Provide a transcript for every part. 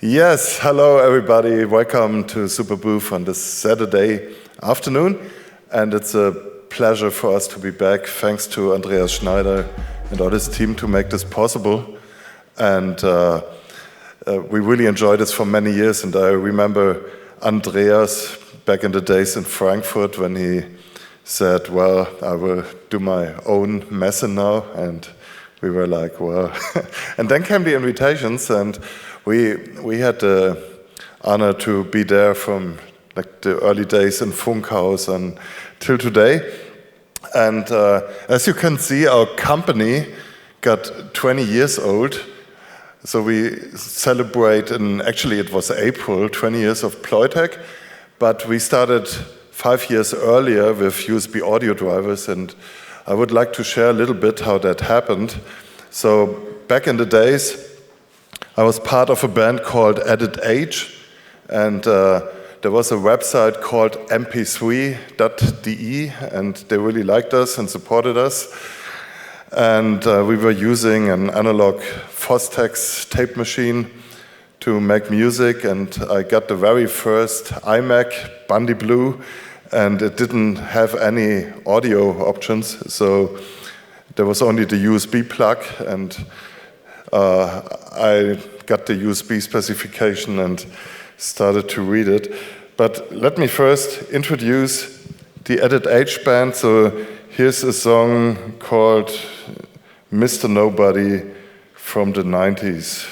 Yes, hello everybody. Welcome to SuperBooth on this Saturday afternoon. And it's a pleasure for us to be back. Thanks to Andreas Schneider and all his team to make this possible. And we really enjoyed this for many years. And I remember Andreas back in the days in Frankfurt when he said, well, I will do my own messe now. And we were like, well. And then came the invitations, and we had the honor to be there from like the early days in Funkhaus until today. And as you can see, our company got 20 years old. So we celebrate actually it was April, 20 years of PLOYTEC. But we started 5 years earlier with USB audio drivers, and I would like to share a little bit how that happened. So back in the days, I was part of a band called Edit Age, and there was a website called mp3.de, and they really liked us and supported us. And we were using an analog Fostex tape machine to make music, and I got the very first iMac, Bundy Blue, and it didn't have any audio options, so there was only the USB plug, and I got the USB specification and started to read it. But let me first introduce the Edit Age band. So here's a song called Mr. Nobody from the 90s.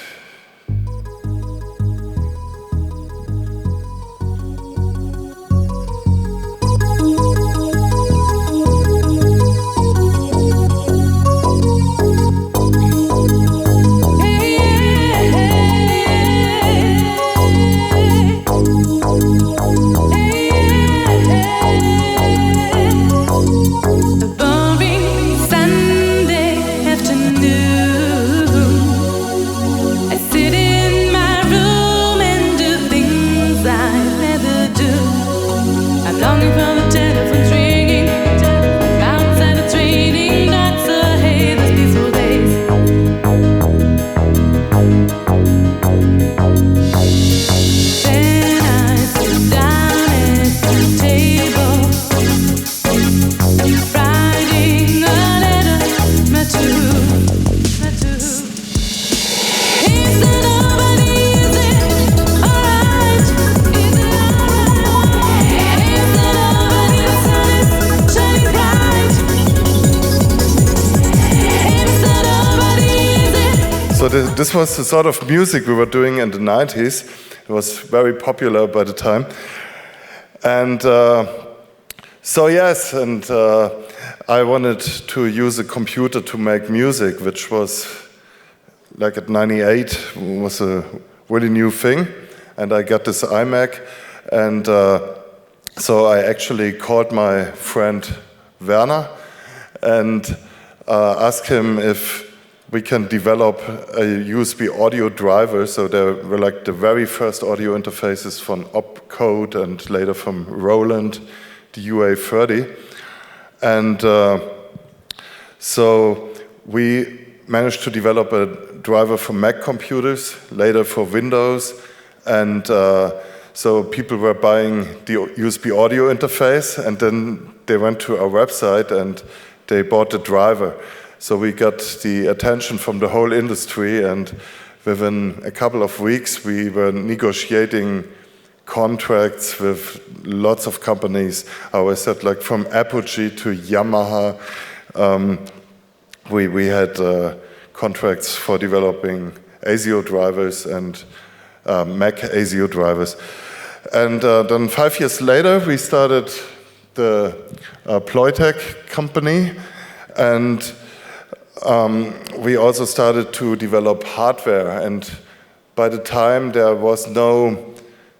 So this was the sort of music we were doing in the 90s. It was very popular by the time. And so yes, and I wanted to use a computer to make music, which was like at 98 was a really new thing. And I got this iMac, and so I actually called my friend Werner and asked him if we can develop a USB audio driver. So there were like the very first audio interfaces from Opcode and later from Roland, the UA30. And so we managed to develop a driver for Mac computers, later for Windows. And so people were buying the USB audio interface, and then they went to our website and they bought the driver. So we got the attention from the whole industry, and within a couple of weeks we were negotiating contracts with lots of companies. I always said, like from Apogee to Yamaha, we had contracts for developing ASIO drivers and Mac ASIO drivers. And then 5 years later we started the PLOYTEC company, and we also started to develop hardware, and by the time there was no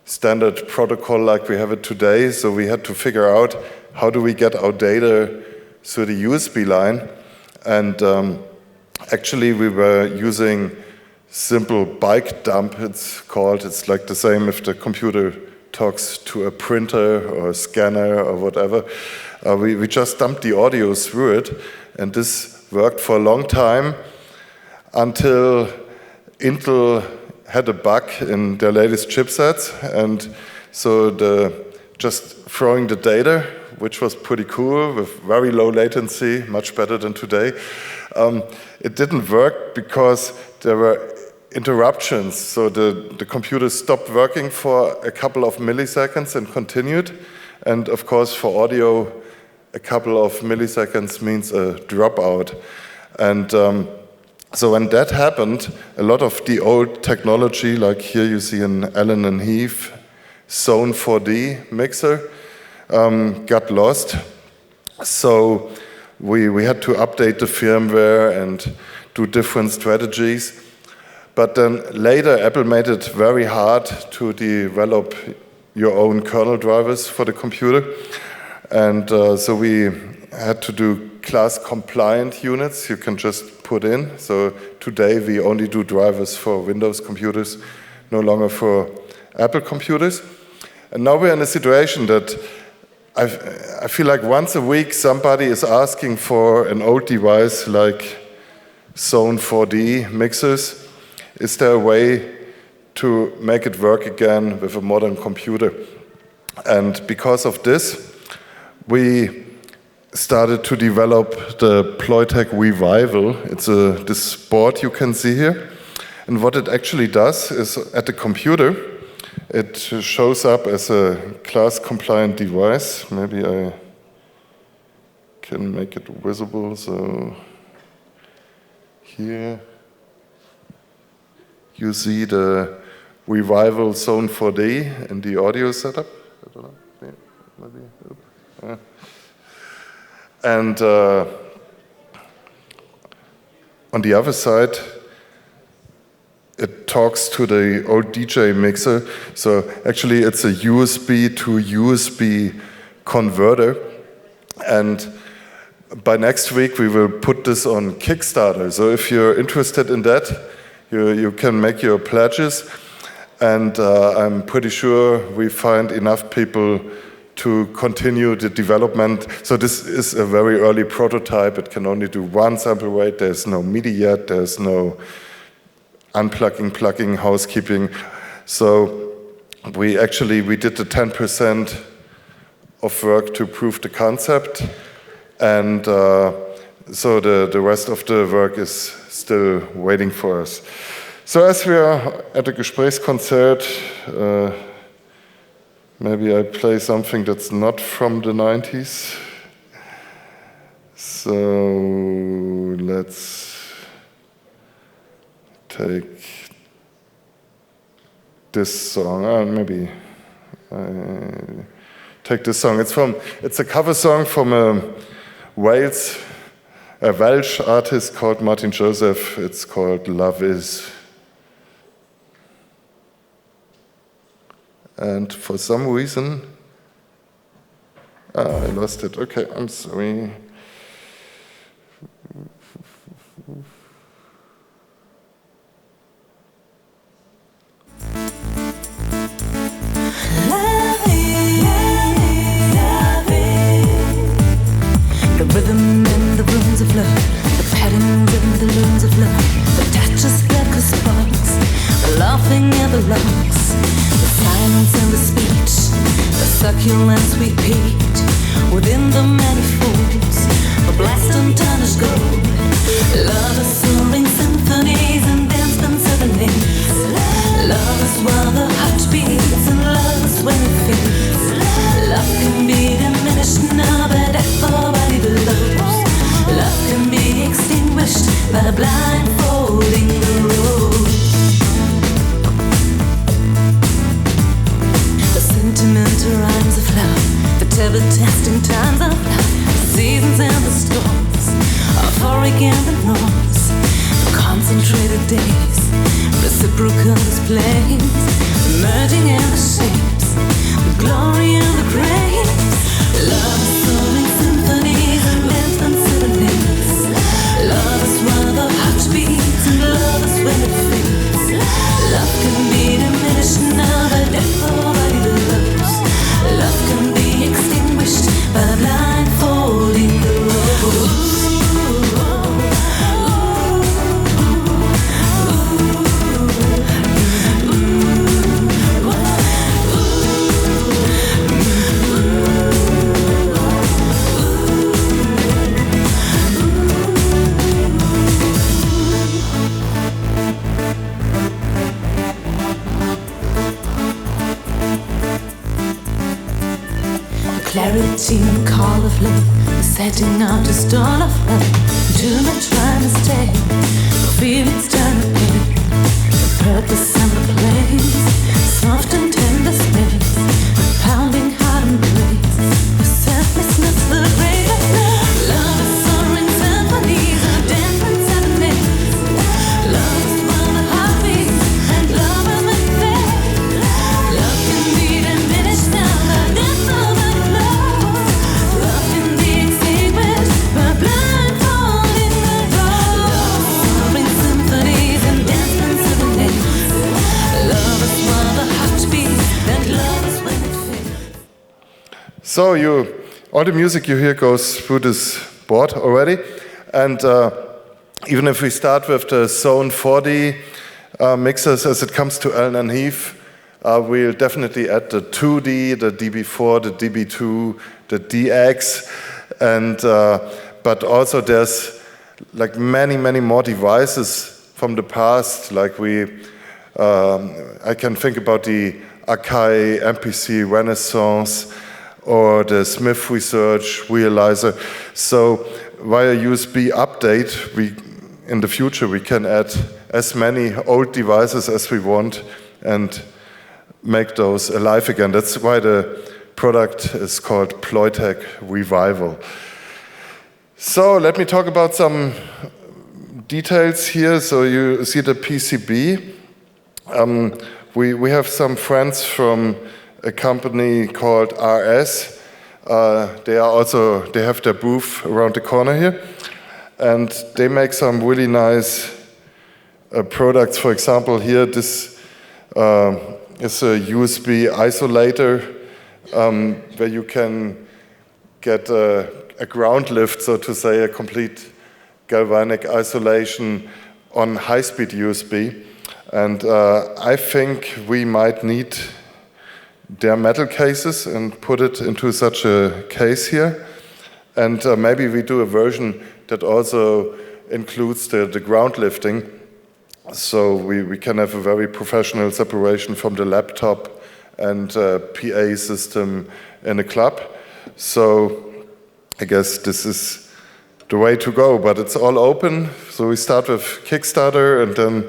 standard protocol like we have it today, so we had to figure out how do we get our data through the USB line. And actually we were using simple bike dump, it's called. It's like the same if the computer talks to a printer or a scanner or whatever. We just dumped the audio through it, and this worked for a long time until Intel had a bug in their latest chipsets, and so just throwing the data, which was pretty cool with very low latency, much better than today, it didn't work because there were interruptions. So the computer stopped working for a couple of milliseconds and continued. And of course, for audio, a couple of milliseconds means a dropout. And so when that happened, a lot of the old technology, like here you see an Allen and Heath Zone 4D mixer, got lost. So we had to update the firmware and do different strategies. But then later, Apple made it very hard to develop your own kernel drivers for the computer. And so we had to do class-compliant units you can just put in. So today, we only do drivers for Windows computers, no longer for Apple computers. And now we're in a situation that I feel like once a week, somebody is asking for an old device like Zone 4D mixers. Is there a way to make it work again with a modern computer? And because of this, we started to develop the PLOYTEC Revival. It's this board you can see here. And what it actually does is at the computer, it shows up as a class-compliant device. Maybe I can make it visible. So here you see the Revival Zone 4D in the audio setup. I don't know, maybe. And on the other side, it talks to the old DJ mixer. So actually, it's a USB to USB converter. And by next week, we will put this on Kickstarter. So if you're interested in that, you can make your pledges. And I'm pretty sure we find enough people to continue the development. So this is a very early prototype. It can only do one sample rate. There's no MIDI yet. There's no unplugging, plugging, housekeeping. So we did the 10% of work to prove the concept. And so the rest of the work is still waiting for us. So as we are at a Gesprächskonzert, maybe I play something that's not from the 90s. So let's take this song. Maybe take this song. It's a cover song from a Welsh artist called Martin Joseph. It's called Love Is. And for some reason, I lost it. Okay, I'm sorry. The rhythm and the runes of love, the patterns and the lunes of love, the touches that cause sparks, the laughing and the lungs, the silence and the speech, the succulent sweet peach, within the manifolds, the blast and tarnished gold. Love is soaring symphonies and dance and serenades. Love is while the heart beats and love is when it fades. Love can be diminished now by death or by the blows. Love can be extinguished by blindfolding the road. The sentimental rhymes of love, the everlasting times of love, the seasons and the storms, euphoric and the norms, the concentrated days, reciprocal displays, the merging and the shapes, the glory and the grace. Love is soaring symphonies and dance and serenades. Love is while the heart beats and love is when it fades. Love can be diminished now by death or by the lows. Love can be extinguished by blindfolding the road. 13, call of love. We're setting out to stall of love. Too much trying to stay. No feelings turn to pain. The purpose and the place. Soft and tender space. A pounding heart embrace. The selflessness, the greatest love. Love is soaring symphonies of dancing serenades. Love is while the heart beats. And love is with faith. Love can be diminished down the depths of the flow. Love can be extinguished by blindfolding the road. Love is soaring symphonies and dancing serenades. Love is while the heart beats. And love is when it fades. So all the music you hear goes through this board already, and even if we start with the Zone 4D mixers as it comes to Allen and Heath, we'll definitely add the 2D, the DB4, the DB2, the DX, and but also there's like many more devices from the past. Like I can think about the Akai MPC Renaissance or the Smith Research Realizer. So via USB update, in the future we can add as many old devices as we want and make those alive again. That's why the product is called PLOYTEC Revival. So let me talk about some details here. So you see the PCB. We have some friends from a company called RS. They have their booth around the corner here, and they make some really nice products. For example, here this is a USB isolator where you can get a ground lift, so to say, a complete galvanic isolation on high-speed USB. And I think we might need their metal cases and put it into such a case here. And maybe we do a version that also includes the ground lifting. So we can have a very professional separation from the laptop and PA system in a club. So I guess this is the way to go, but it's all open. So we start with Kickstarter and then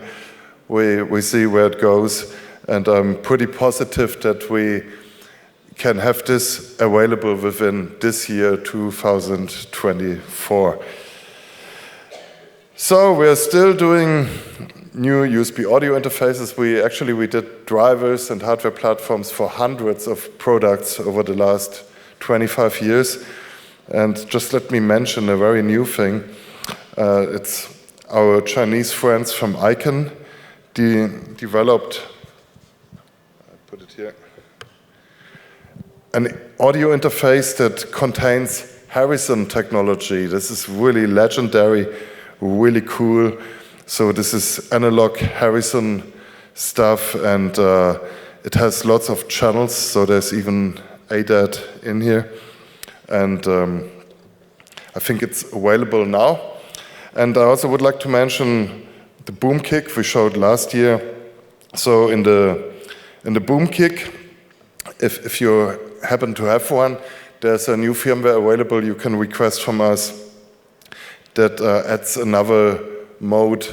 we see where it goes. And I'm pretty positive that we can have this available within this year, 2024. So we're still doing new USB audio interfaces. We did drivers and hardware platforms for hundreds of products over the last 25 years. And just let me mention a very new thing. It's our Chinese friends from Icon. They developed, put it here, an audio interface that contains Harrison technology. This is really legendary, really cool. So this is analog Harrison stuff, and it has lots of channels, so there's even ADAT in here. And I think it's available now. And I also would like to mention the boom kick we showed last year. So in the boom kick, if you happen to have one, there's a new firmware available you can request from us that adds another mode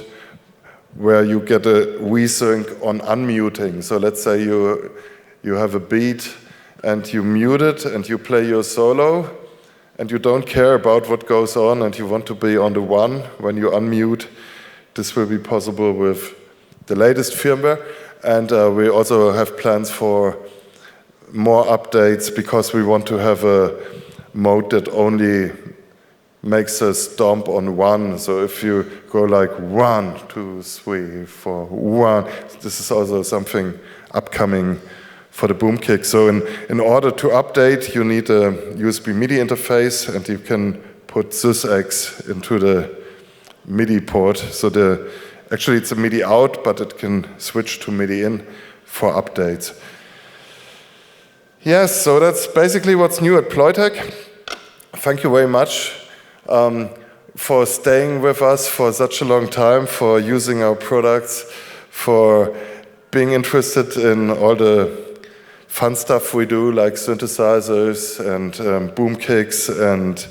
where you get a resync on unmuting. So let's say you have a beat and you mute it and you play your solo and you don't care about what goes on and you want to be on the one when you unmute. This will be possible with the latest firmware. And we also have plans for more updates because we want to have a mode that only makes a stomp on one. So if you go like 1, 2, 3, 4, 1, this is also something upcoming for the boom kick. So in order to update, you need a USB MIDI interface, and you can put SysX into the MIDI port. So actually it's a MIDI out, but it can switch to MIDI in for updates. Yes, so that's basically what's new at PLOYTEC. Thank you very much for staying with us for such a long time, for using our products, for being interested in all the fun stuff we do, like synthesizers and boom kicks and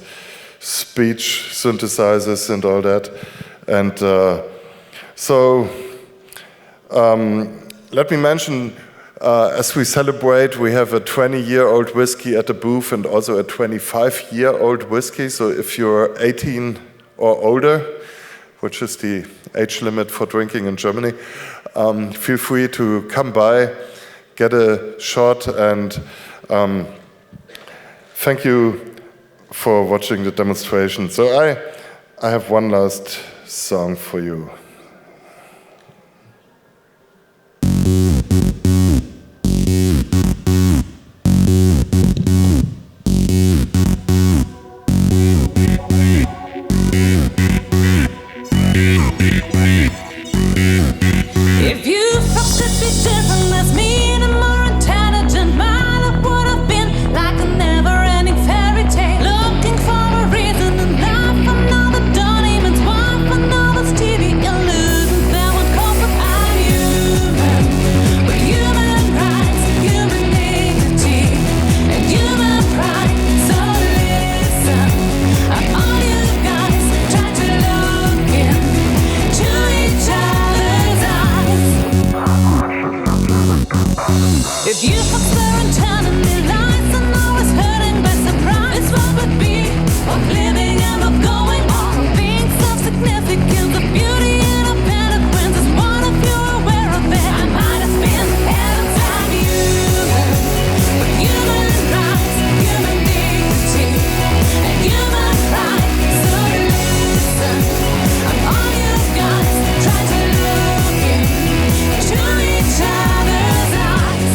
speech synthesizers and all that. And so let me mention, as we celebrate, we have a 20-year-old whiskey at the booth and also a 25-year-old whiskey. So if you're 18 or older, which is the age limit for drinking in Germany, feel free to come by, get a shot, and thank you for watching the demonstration. So I have one last song for you. If you thought could be different, that's me and a more intelligent. My life would have been like a never-ending fairy tale, looking for a reason in life. Another diamonds, one another's TV illusions that would come from I'm human, with human rights, human dignity, and human pride. So listen, all you guys try to look into each other's eyes. If you have parent telling me lies and always hurting by surprise, what would be of living and of going on? Being self-significant, the beauty and of eloquence is one of you aware of it. I might have been heaven's I'm human, with human rights, human dignity, and human pride. So listen, all you guys try to look into each other's eyes.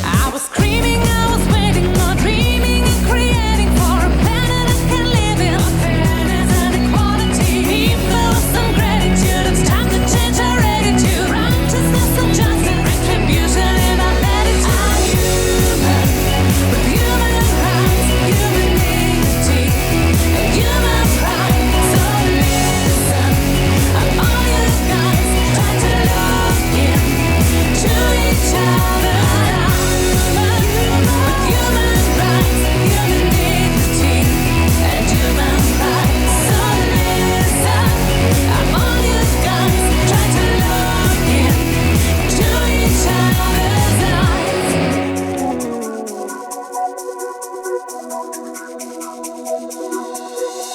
I was screaming, I was waiting, or dreaming and creating for a planet I can live in. Fairness and equality, people with some gratitude. It's time to change our attitude. Righteousness and justice, retribution in our latitude. I'm human, with human rights, human dignity, and human pride. So listen, all you guys try to look into each other's eyes. With human rights, human dignity, and human pride. So listen, all you guys try to look into each other's eyes.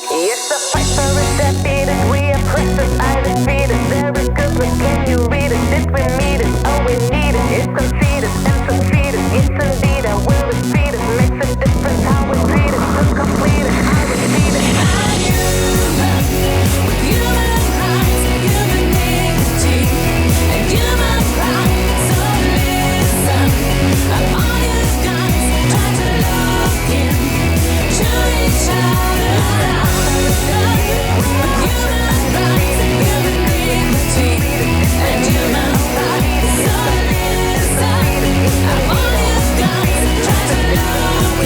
It's a fight for a defeated. We oppressors, I defeated. There is good, but can you read it? Did we meet it? Oh, we need it. It's conceded and succeeded. It's indeed I will defeat it. Makes a difference how we treat it. To complete it, I repeat it. I'm human, with human rights, human dignity, and human pride. So listen, all you guys try to look into each other's eyes. With human rights, human dignity, and human pride. So listen, all you guys try to look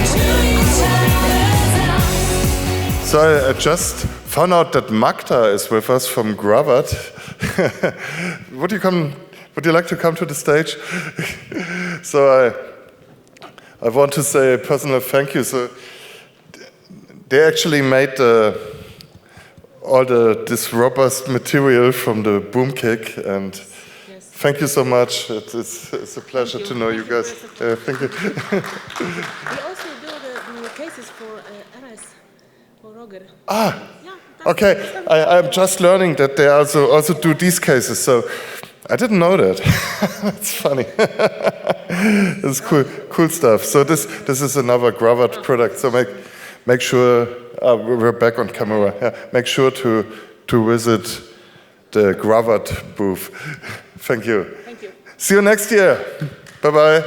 into each other's eyes. So I just found out that Magda is with us from Gravert. Would you like to come to the stage? So I want to say a personal thank you. So they actually made this robust material from the boom kick, and thank you so much. It's a pleasure to know you guys. Thank you. We also do the cases for RS, for Roger. Ah, Yeah, okay. I'm just learning that they also do these cases, so I didn't know that. That's funny. It's cool stuff. So this is another Gravert product. So make sure we're back on camera. Yeah, make sure to visit the Gravert booth. Thank you. Thank you. See you next year. Bye bye.